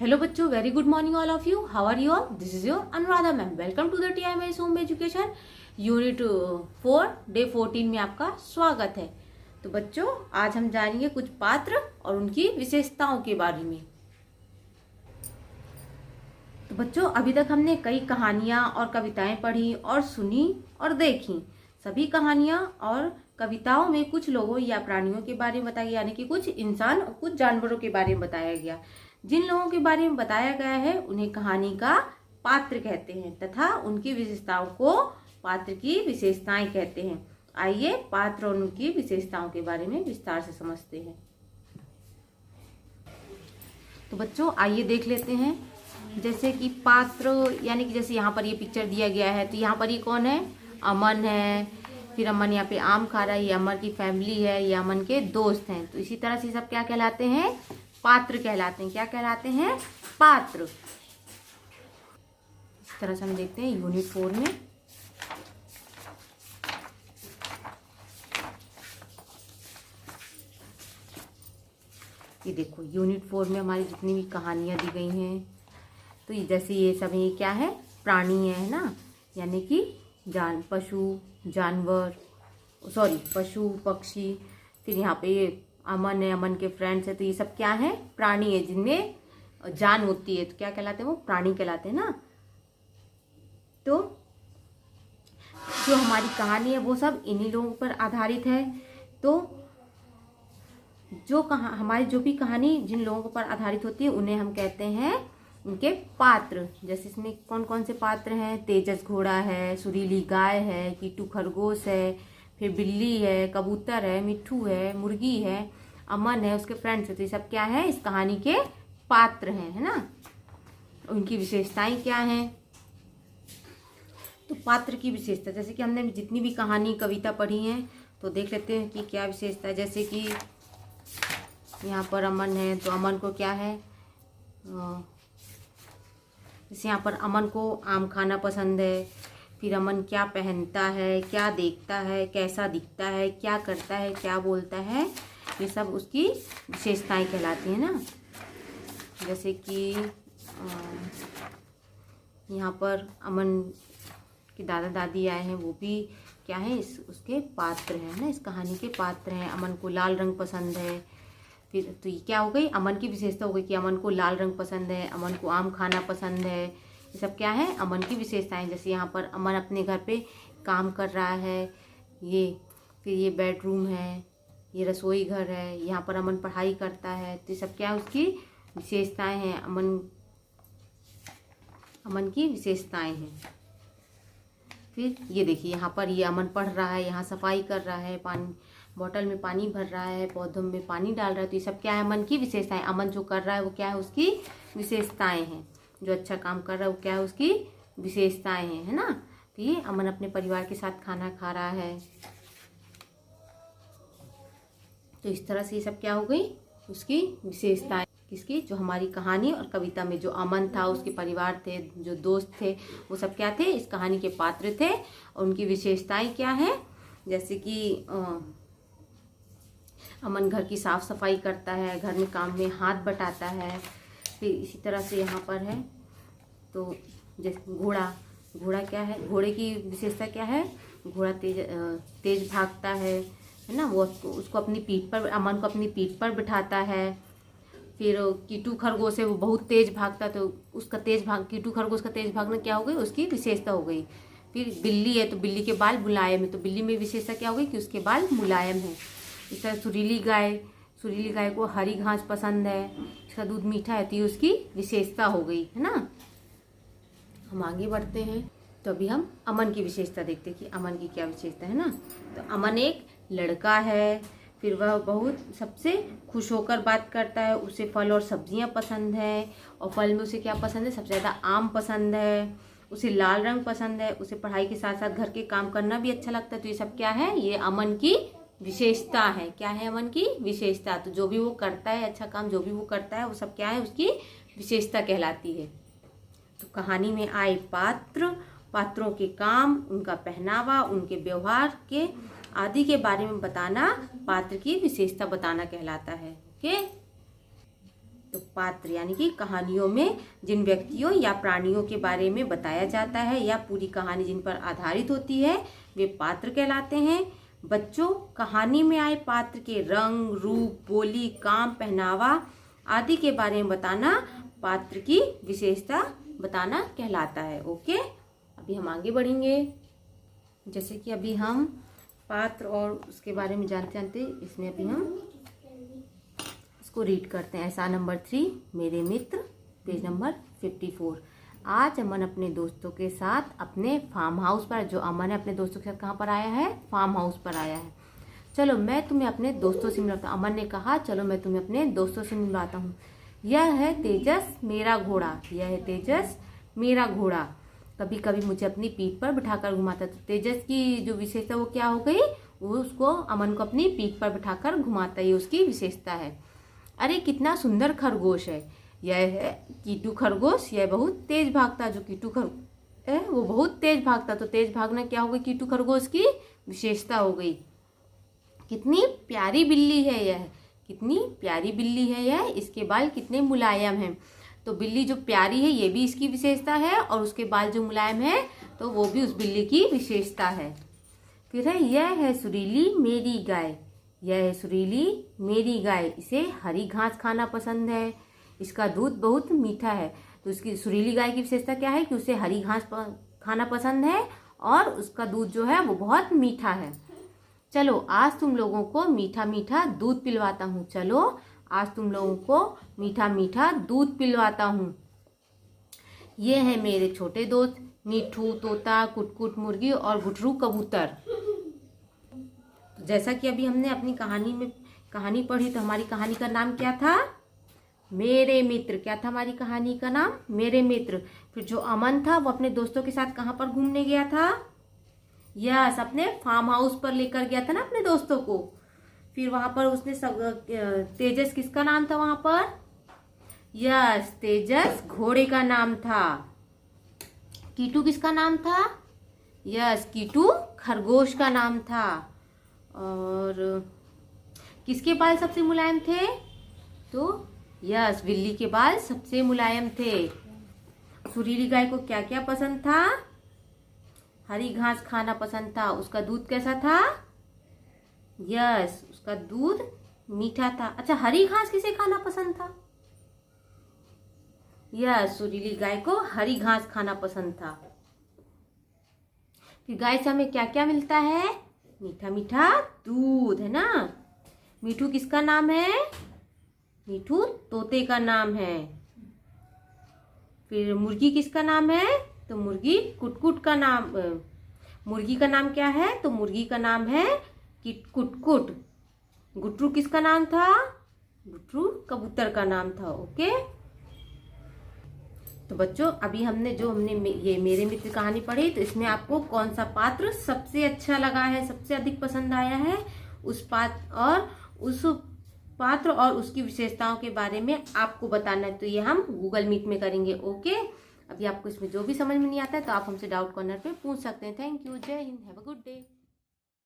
Hello बच्चों, very good morning all of you. How are you all? This is your Anuradha ma'am. Welcome to the TIMS home education unit 4 day 14 में आपका स्वागत है। तो बच्चों, आज हम जानेंगे कुछ पात्र और उनकी विशेषताओं के बारे में। तो बच्चों, अभी तक हमने कई कहानियां और कविताएं पढ़ी और सुनी और देखी। सभी कहानियां और कविताओं में कुछ लोगों या प्राणियों के बारे में बताया, यानी कि कुछ इंसान और कुछ जानवरों के बारे में बताया गया। जिन लोगों के बारे में बताया गया है उन्हें कहानी का पात्र कहते हैं तथा उनकी विशेषताओं को पात्र की विशेषताएं कहते हैं। आइए पात्र और उनकी विशेषताओं के बारे में विस्तार से समझते हैं। तो बच्चों, आइए देख लेते हैं। जैसे कि पात्र, यानी कि जैसे यहाँ पर ये पिक्चर दिया गया है, तो यहाँ पर ये कौन है? अमन है। फिर अमन यहाँ पे आम खा रहा है। ये अमन की फैमिली है, ये अमन के दोस्त हैं। तो इसी तरह से सब क्या कहलाते हैं? पात्र कहलाते हैं। क्या कहलाते हैं? पात्र। इस तरह से हम देखते हैं यूनिट 4 में। ये देखो, यूनिट 4 में हमारी जितनी भी कहानियां दी गई हैं, तो जैसे ये सब ये क्या है? प्राणी है ना, यानी कि पशु जानवर, पशु पक्षी। फिर यहाँ पे ये अमन है, अमन के फ्रेंड्स है। तो ये सब क्या है? प्राणी है जिनमें जान होती है। तो क्या कहलाते हैं? वो प्राणी कहलाते हैं ना। तो जो हमारी कहानी है वो सब इन्हीं लोगों पर आधारित है। तो हमारी जो भी कहानी जिन लोगों पर आधारित होती है उन्हें हम कहते हैं उनके पात्र। जैसे इसमें कौन कौन से पात्र हैं? तेजस घोड़ा है, सुरीली गाय है, कीटू खरगोश है, फिर बिल्ली है, कबूतर है, मिट्ठू है, मुर्गी है, अमन है, उसके फ्रेंड्स है। तो ये सब क्या है? इस कहानी के पात्र हैं, है ना। उनकी विशेषताएं क्या हैं? तो पात्र की विशेषता, जैसे कि हमने जितनी भी कहानी कविता पढ़ी हैं तो देख लेते हैं कि क्या विशेषता है। जैसे कि यहाँ पर अमन है, तो अमन को क्या है? जैसे यहाँ पर अमन को आम खाना पसंद है। फिर अमन क्या पहनता है, क्या देखता है, कैसा दिखता है, क्या करता है, क्या बोलता है, ये सब उसकी विशेषताएं कहलाती हैं ना। जैसे कि यहाँ पर अमन के दादा दादी आए हैं, वो भी क्या है? उसके पात्र हैं ना, इस कहानी के पात्र हैं। अमन को लाल रंग पसंद है। फिर तो ये क्या हो गई? अमन की विशेषता हो गई कि अमन को लाल रंग पसंद है, अमन को आम खाना पसंद है। ये सब क्या है? अमन की विशेषताएं। जैसे यहाँ पर अमन अपने घर पे काम कर रहा है। फिर ये बेडरूम है, ये रसोई घर है, यहाँ पर अमन पढ़ाई करता है। तो ये सब क्या है? उसकी विशेषताएं हैं। अमन की विशेषताएं हैं। फिर ये देखिए, यहाँ पर ये अमन पढ़ रहा है, यहाँ सफाई कर रहा है, पानी बोतल में पानी भर रहा है, पौधों में पानी डाल रहा है। तो ये सब क्या है? अमन की विशेषताएं। अमन जो कर रहा है वो क्या है? उसकी विशेषताएं हैं। जो अच्छा काम कर रहा है वो क्या है? उसकी विशेषताएं हैं, है ना। तो ये अमन अपने परिवार के साथ खाना खा रहा है। तो इस तरह से ये सब क्या हो गई? उसकी विशेषताएं। किसकी? जो हमारी कहानी और कविता में जो अमन था, उसके परिवार थे, जो दोस्त थे, वो सब क्या थे? इस कहानी के पात्र थे। और उनकी विशेषताएं क्या है? जैसे कि अमन घर की साफ सफाई करता है, घर में काम में हाथ बटाता है। फिर इसी तरह से यहाँ पर है, तो जैसे घोड़ा क्या है? घोड़े की विशेषता क्या है? घोड़ा तेज भागता है ना। वो उसको अपनी पीठ पर, अमन को अपनी पीठ पर बिठाता है। फिर कीटू खरगोश है, वो बहुत तेज भागता है, तो उसका कीटू खरगोश का तेज भागना क्या हो गई? उसकी विशेषता हो गई। फिर बिल्ली है, तो बिल्ली के बाल मुलायम है, तो बिल्ली में विशेषता क्या हो गई? कि उसके बाल मुलायम है। इस तरह सुरीली गाय को हरी घास पसंद है, इसका दूध मीठा है, तो ये उसकी विशेषता हो गई, है ना। हम आगे बढ़ते हैं। तो अभी हम अमन की विशेषता देखते हैं कि अमन की क्या विशेषता है ना। तो अमन एक लड़का है। फिर वह बहुत सबसे खुश होकर बात करता है। उसे फल और सब्जियां पसंद है, और फल में उसे क्या पसंद है? सबसे ज़्यादा आम पसंद है। उसे लाल रंग पसंद है। उसे पढ़ाई के साथ साथ घर के काम करना भी अच्छा लगता है। तो ये सब क्या है? ये अमन की विशेषता है। क्या है? अमन की विशेषता। तो जो भी वो करता है, अच्छा काम जो भी वो करता है, वो सब क्या है? उसकी विशेषता कहलाती है। तो कहानी में आए पात्रों के काम, उनका पहनावा, उनके व्यवहार के आदि के बारे में बताना पात्र की विशेषता बताना कहलाता है। ओके। तो पात्र यानी कि कहानियों में जिन व्यक्तियों या प्राणियों के बारे में बताया जाता है या पूरी कहानी जिन पर आधारित होती है वे पात्र कहलाते हैं। बच्चों, कहानी में आए पात्र के रंग, रूप, बोली, काम, पहनावा आदि के बारे में बताना पात्र की विशेषता बताना कहलाता है। ओके, अभी हम आगे बढ़ेंगे। जैसे कि अभी हम पात्र और उसके बारे में जानते इसमें अभी हम इसको रीड करते हैं। ऐसा नंबर 3, मेरे मित्र, पेज नंबर 54। आज अमन अपने दोस्तों के साथ अपने फार्म हाउस पर, जो अमन है अपने दोस्तों के साथ कहाँ पर आया है? फार्म हाउस पर आया है। चलो मैं तुम्हें अपने दोस्तों से मिलाता हूँ। अमन ने कहा चलो मैं तुम्हें अपने दोस्तों से मिलाता हूँ। यह है तेजस मेरा घोड़ा, यह है तेजस मेरा घोड़ा। कभी कभी मुझे अपनी पीठ पर बिठाकर घुमाता। तो तेजस की जो विशेषता वो क्या हो गई? वो उसको अमन को अपनी पीठ पर बिठाकर घुमाता, ये उसकी विशेषता है। अरे कितना सुंदर खरगोश है, यह है कीटू खरगोश, यह बहुत तेज भागता। जो कीटू खरगोश है वो बहुत तेज भागता, तो तेज भागना क्या हो गई? कीटू खरगोश की विशेषता हो गई। कितनी प्यारी बिल्ली है यह, कितनी प्यारी बिल्ली है यह, इसके बाल कितने मुलायम हैं। तो बिल्ली जो प्यारी है ये भी इसकी विशेषता है, और उसके बाल जो मुलायम है तो वो भी उस बिल्ली की विशेषता है। फिर है यह है सुरीली मेरी गाय, यह है सुरीली मेरी गाय, इसे हरी घास खाना पसंद है, इसका दूध बहुत मीठा है। तो उसकी सुरीली गाय की विशेषता क्या है कि उसे हरी घास खाना पसंद है और उसका दूध जो है वो बहुत मीठा है। चलो आज तुम लोगों को मीठा मीठा दूध पिलवाता हूँ, चलो आज तुम लोगों को मीठा मीठा दूध पिलवाता हूँ। ये है मेरे छोटे दोस्त मीठू तोता, कुटकुट मुर्गी और गुटरू कबूतर। जैसा कि अभी हमने अपनी कहानी पढ़ी, तो हमारी कहानी का नाम क्या था? मेरे मित्र। क्या था हमारी कहानी का नाम? मेरे मित्र। फिर जो अमन था वो अपने दोस्तों के साथ कहाँ पर घूमने गया था? यस, अपने फार्म हाउस पर लेकर गया था ना अपने दोस्तों को। फिर वहां पर उसने तेजस किसका नाम था वहां पर? यस, तेजस घोड़े का नाम था। कीटू किसका नाम था? यस, कीटू खरगोश का नाम था। और किसके बाल सबसे मुलायम थे? तो यस, बिल्ली के बाल सबसे मुलायम थे। सुरीली गाय को क्या क्या पसंद था? हरी घास खाना पसंद था। उसका दूध कैसा था? यस, उसका दूध मीठा था। अच्छा, हरी घास किसे खाना पसंद था? यस, सुरीली गाय को हरी घास खाना पसंद था। फिर गाय से हमें क्या क्या मिलता है? मीठा मीठा दूध, है ना। मीठू किसका नाम है? मीठू तोते का नाम है। फिर मुर्गी किसका नाम है? तो मुर्गी कुटकुट का नाम। मुर्गी का नाम क्या है? तो मुर्गी का नाम है कुटकुट। गुटरू किसका नाम था? गुटरू कबूतर का नाम था। ओके, तो बच्चों अभी हमने ये मेरे मित्र कहानी पढ़ी, तो इसमें आपको कौन सा पात्र सबसे अच्छा लगा है, सबसे अधिक पसंद आया है? उस पात्र और उसकी विशेषताओं के बारे में आपको बताना है। तो ये हम गूगल मीट में करेंगे। ओके, अभी आपको इसमें जो भी समझ में नहीं आता है तो आप हमसे डाउट कॉर्नर पे पूछ सकते हैं। थैंक यू, जय Hind, have a good day.